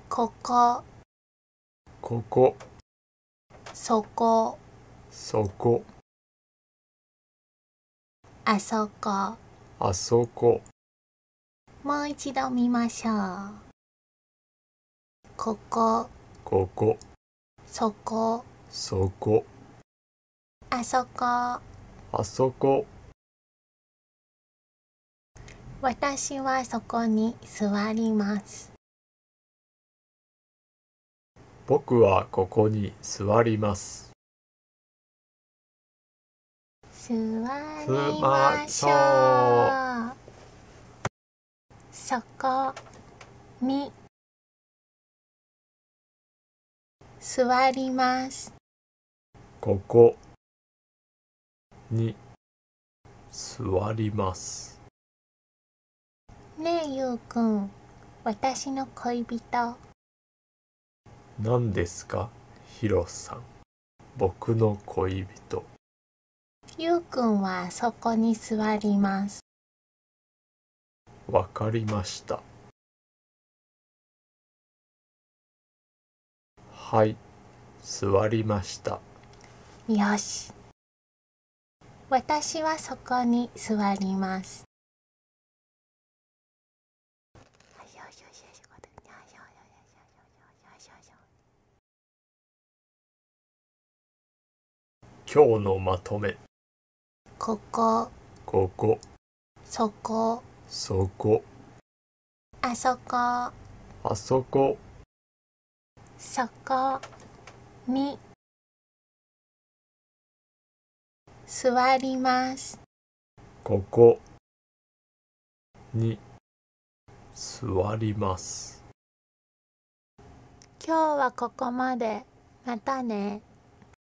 ここ、ここ、そこ、そこ、あそこ。あそこ、もう一度見ましょう。ここ、ここ、そこ、そこ、あそこ。あそこ。私はそこに座ります。僕はここに座ります。座りましょう。そこに座ります。ここに座ります。ねえ、ゆうくん、私の恋人。何ですか、ヒロさん。僕の恋人。ゆうくんはそこに座ります。わかりました。はい、座りました。よし。私はそこに座ります。今日のまとめ。ここ、ここ、そこ、そこ、あそこ、あそこ、そこに座ります。ここに座ります。今日はここまで。またね。